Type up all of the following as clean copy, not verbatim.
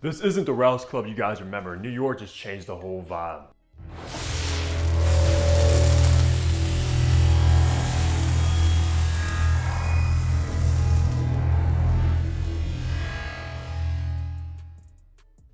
This isn't the Rouse Club you guys remember. New York just changed the whole vibe.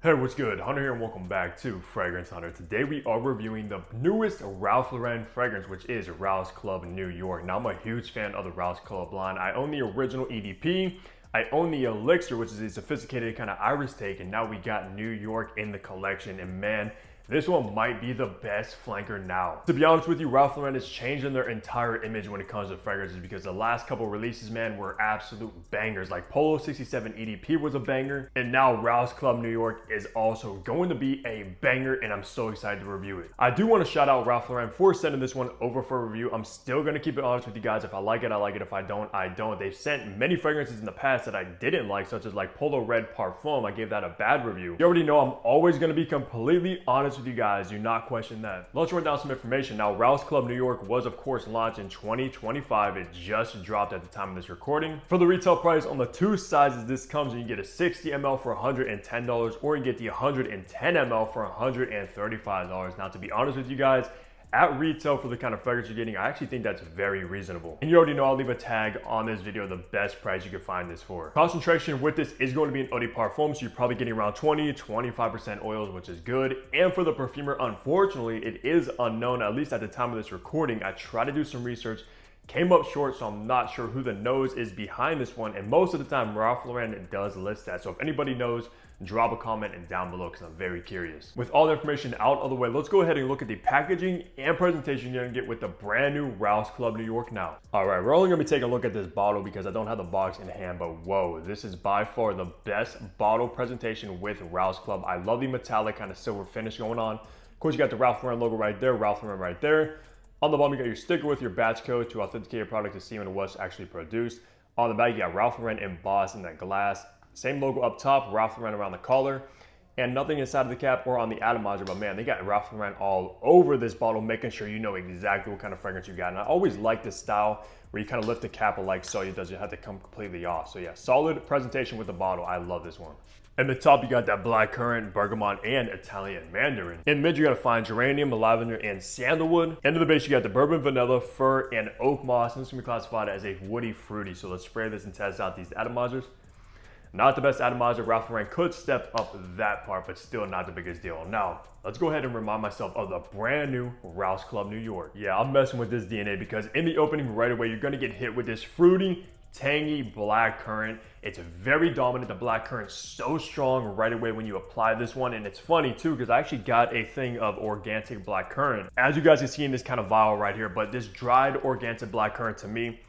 Hey, what's good? Hunter here and welcome back to Fragrance Hunter. Today we are reviewing the newest Ralph Lauren fragrance, which is Rouse Club New York. Now I'm a huge fan of the Rouse Club line. I own the original EDP. I own the Elixir, which is a sophisticated kind of iris take, and now we got New York in the collection, and man, this one might be the best flanker now. To be honest with you, Ralph Lauren is changing their entire image when it comes to fragrances because the last couple releases, man, were absolute bangers. Like Polo 67 EDP was a banger, and now Rouse Club New York is also going to be a banger, and I'm so excited to review it. I do want to shout out Ralph Lauren for sending this one over for review. I'm still going to keep it honest with you guys. If I like it, I like it. If I don't, I don't. They've sent many fragrances in the past that I didn't like, such as like Polo Red Parfum. I gave that a bad review. You already know I'm always going to be completely honest with you guys. Do not question that. Let's run down some information. Now, Rouse Club New York was, of course, launched in 2025. It just dropped at the time of this recording. For the retail price on the two sizes this comes in, you get a 60 ml for $110, or you get the 110 ml for $135. Now, to be honest with you guys, at retail for the kind of fragrance you're getting, I actually think that's very reasonable. And you already know I'll leave a tag on this video, the best price you can find this for. Concentration with this is going to be an eau de parfum, so you're probably getting around 20-25% oils, which is good. And for the perfumer, unfortunately, it is unknown, at least at the time of this recording. I tried to do some research, came up short, so I'm not sure who the nose is behind this one. And most of the time, Ralph Lauren does list that. So if anybody knows, drop a comment and down below because I'm very curious. With all the information out of the way, let's go ahead and look at the packaging and presentation you're gonna get with the brand new Rouse Club New York now. All right, we're only gonna be taking a look at this bottle because I don't have the box in hand, but whoa, this is by far the best bottle presentation with Rouse Club. I love the metallic kind of silver finish going on. Of course, you got the Ralph Lauren logo right there, Ralph Lauren right there. On the bottom, you got your sticker with your batch code to authenticate your product to see when it was actually produced. On the back, you got Ralph Lauren embossed in that glass. Same logo up top, Ralph Lauren around the collar, and nothing inside of the cap or on the atomizer, but man, they got Ralph Lauren all over this bottle, making sure you know exactly what kind of fragrance you got. And I always like this style where you kind of lift the cap like so, it doesn't have to come completely off. So yeah, solid presentation with the bottle. I love this one. At the top, you got that black currant, bergamot, and Italian mandarin. In mid, you got to find geranium, lavender, and sandalwood. End of the base, you got the bourbon, vanilla, fir, and oak moss. And this can be classified as a woody fruity. So let's spray this and test out these atomizers. Not the best atomizer. Ralph Lauren could step up that part, but still not the biggest deal. Now, let's go ahead and remind myself of the brand new Rouse Club New York. Yeah, I'm messing with this DNA because in the opening right away, you're gonna get hit with this fruity, tangy black currant. It's very dominant. The black currant's so strong right away when you apply this one. And it's funny too, because I actually got a thing of organic black currant. As you guys can see in this kind of vial right here, but this dried organic black currant to me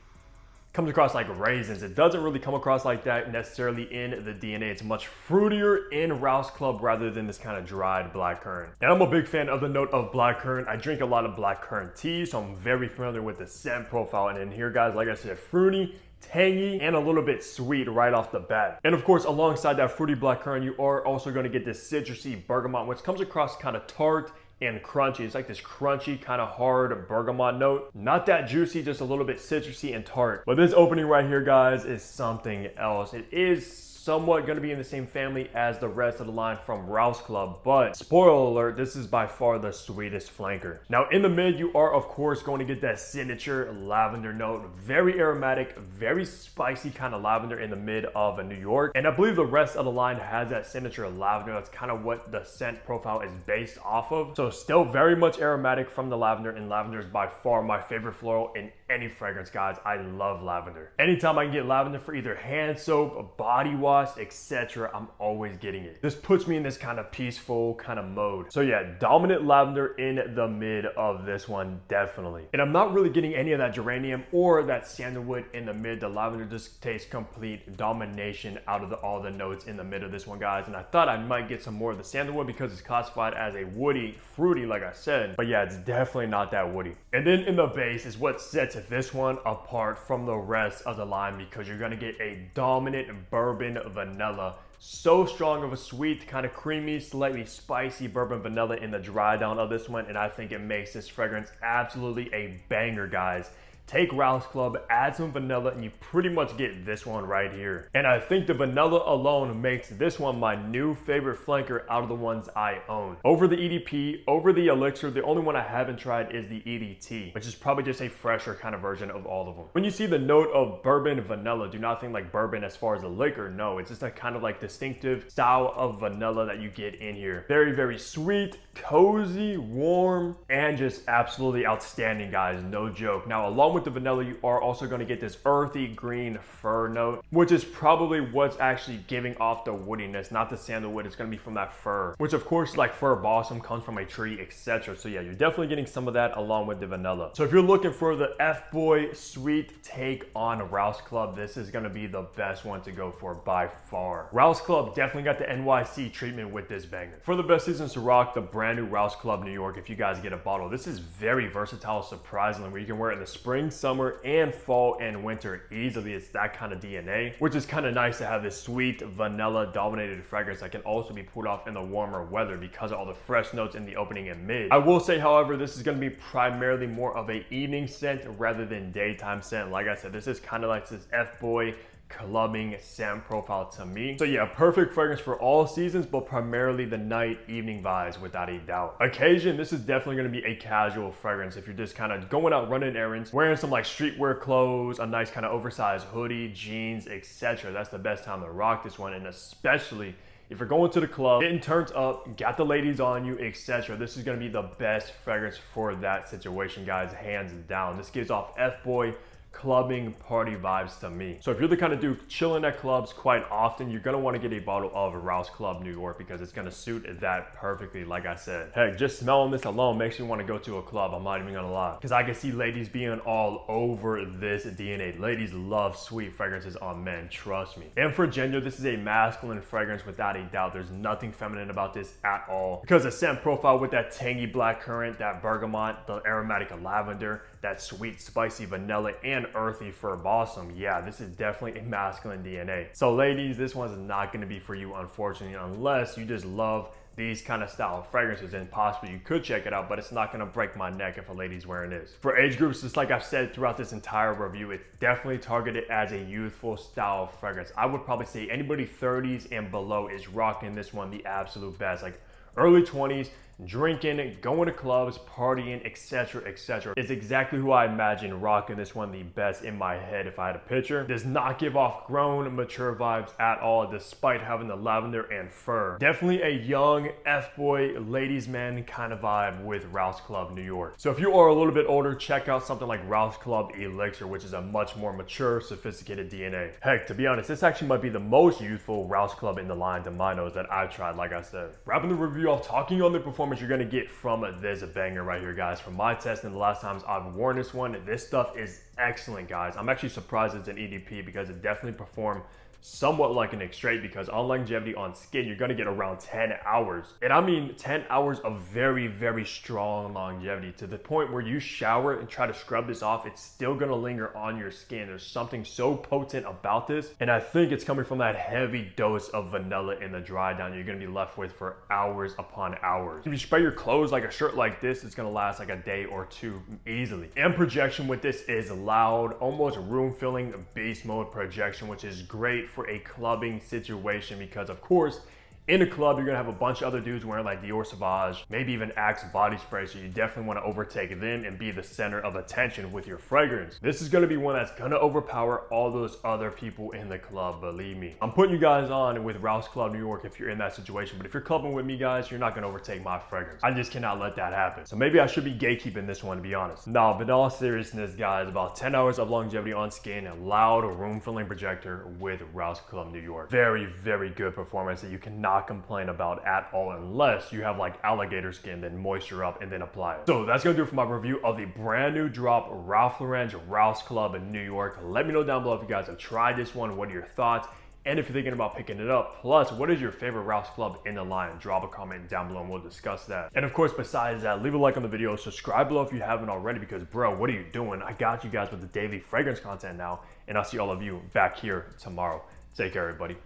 comes across like raisins. It doesn't really come across like that necessarily in the DNA. It's much fruitier in Rouse Club rather than this kind of dried black currant. And I'm a big fan of the note of black currant. I drink a lot of black currant tea, so I'm very familiar with the scent profile. And in here, guys, like I said, fruity, tangy, and a little bit sweet right off the bat. And of course, alongside that fruity black currant, you are also going to get this citrusy bergamot, which comes across kind of tart and crunchy. It's like this crunchy kind of hard bergamot note. Not that juicy, just a little bit citrusy and tart. But this opening right here, guys, is something else. It is somewhat going to be in the same family as the rest of the line from Rouse Club, but spoiler alert, this is by far the sweetest flanker. Now in the mid, you are of course going to get that signature lavender note, very aromatic, very spicy kind of lavender in the mid of a New York. And I believe the rest of the line has that signature lavender. That's kind of what the scent profile is based off of. So still very much aromatic from the lavender, and lavender is by far my favorite floral in any fragrance, guys. I love lavender. Anytime I can get lavender for either hand soap, body wash, etc., I'm always getting it. This puts me in this kind of peaceful kind of mode. So yeah, dominant lavender in the mid of this one, definitely. And I'm not really getting any of that geranium or that sandalwood in the mid. The lavender just tastes complete domination out of all the notes in the mid of this one, guys. And I thought I might get some more of the sandalwood because it's classified as a woody, fruity, like I said. But yeah, it's definitely not that woody. And then in the base is what sets this one apart from the rest of the line, because you're gonna get a dominant bourbon vanilla. So strong of a sweet, kind of creamy, slightly spicy bourbon vanilla in the dry down of this one, and I think it makes this fragrance absolutely a banger, guys. take Rouse Club, add some vanilla, and you pretty much get this one right here. And I think the vanilla alone makes this one my new favorite flanker out of the ones I own. Over the EDP, over the elixir, the only one I haven't tried is the EDT, which is probably just a fresher kind of version of all of them. When you see the note of bourbon vanilla, do not think like bourbon as far as the liquor. No, it's just a kind of like distinctive style of vanilla that you get in here. Very, very sweet, cozy, warm, and just absolutely outstanding, guys. No joke. Now, along with the vanilla, you are also going to get this earthy green fir note, which is probably what's actually giving off the woodiness, not the sandalwood. It's going to be from that fir, which of course, like fir balsam comes from a tree, etc. So yeah, you're definitely getting some of that along with the vanilla. So if you're looking for the F-boy sweet take on Rouse Club, this is going to be the best one to go for by far. Rouse Club definitely got the NYC treatment with this banger. For the best seasons to rock, the brand new Rouse Club New York, if you guys get a bottle, this is very versatile, surprisingly, where you can wear it in the spring, summer, and fall and winter easily. It's that kind of DNA, which is kind of nice to have this sweet vanilla dominated fragrance that can also be pulled off in the warmer weather because of all the fresh notes in the opening and mid. I will say, however, this is going to be primarily more of a evening scent rather than daytime scent. Like I said, this is kind of like this F-boy clubbing scent profile to me. So yeah, perfect fragrance for all seasons, but primarily the night evening vibes without a doubt. Occasion, this is definitely going to be a casual fragrance if you're just kind of going out running errands, wearing some like streetwear clothes, a nice kind of oversized hoodie, jeans, etc. That's the best time to rock this one. And especially if you're going to the club, getting turned up, got the ladies on you, etc. This is going to be the best fragrance for that situation, guys, hands down. This gives off F-boy clubbing party vibes to me. So if you're the kind of dude chilling at clubs quite often, you're gonna want to get a bottle of Rouse Club New York because it's gonna suit that perfectly. Like I said, heck, just smelling this alone makes me want to go to a club. I'm not even gonna lie, because I can see ladies being all over this DNA. Ladies love sweet fragrances on men, trust me. And for gender, this is a masculine fragrance without a doubt. There's nothing feminine about this at all, because the scent profile with that tangy black currant, that bergamot, the aromatic lavender, that sweet spicy vanilla, and earthy fir balsam. Yeah, this is definitely a masculine DNA. So ladies, this one's not going to be for you, unfortunately, unless you just love these kind of style of fragrances, and possibly you could check it out, but it's not going to break my neck if a lady's wearing this. For age groups, just like I've said throughout this entire review, it's definitely targeted as a youthful style fragrance. I would probably say anybody 30s and below is rocking this one the absolute best. Like early 20s, drinking, going to clubs, partying, etc., etc. It's exactly who I imagine rocking this one the best in my head if I had a picture. Does not give off grown, mature vibes at all, despite having the lavender and fur. Definitely a young F-boy, ladies man kind of vibe with Rouse Club New York. So if you are a little bit older, check out something like Rouse Club Elixir, which is a much more mature, sophisticated DNA. Heck, to be honest, this actually might be the most youthful Rouse Club in the line to my nose that I've tried, like I said. Wrapping the review off, talking on the performance you're gonna get from this banger right here, guys. From my testing, the last times I've worn this one, this stuff is excellent, guys. I'm actually surprised it's an EDP because it definitely performed somewhat like an straight, because on longevity on skin, you're gonna get around 10 hours. And I mean 10 hours of very, very strong longevity, to the point where you shower and try to scrub this off, it's still gonna linger on your skin. There's something so potent about this, and I think it's coming from that heavy dose of vanilla in the dry down you're gonna be left with for hours upon hours. If you spray your clothes like a shirt like this, it's gonna last like a day or two easily. And projection with this is loud, almost room-filling beast mode projection, which is great for a clubbing situation, because of course in a club you're gonna have a bunch of other dudes wearing like Dior Sauvage, maybe even Axe body spray, so you definitely want to overtake them and be the center of attention with your fragrance. This is gonna be one that's gonna overpower all those other people in the club, believe me. I'm putting you guys on with Rouse Club New York if you're in that situation, but if you're clubbing with me, guys, you're not gonna overtake my fragrance. I just cannot let that happen. So maybe I should be gatekeeping this one, to be honest. No, but in all seriousness, guys, about 10 hours of longevity on skin, a loud room-filling projector with Rouse Club New York. Very, very good performance that you cannot complain about at all, unless you have like alligator skin, then moisture up and then apply it. So that's gonna do it for my review of the brand new drop Ralph Lauren's Rouse Club in New York. Let me know down below if you guys have tried this one, what are your thoughts, and if you're thinking about picking it up. Plus, what is your favorite Rouse Club in the line? Drop a comment down below and we'll discuss that. And of course, besides that, leave a like on the video, subscribe below if you haven't already, because bro, what are you doing? I got you guys with the daily fragrance content now, and I'll see all of you back here tomorrow. Take care, everybody.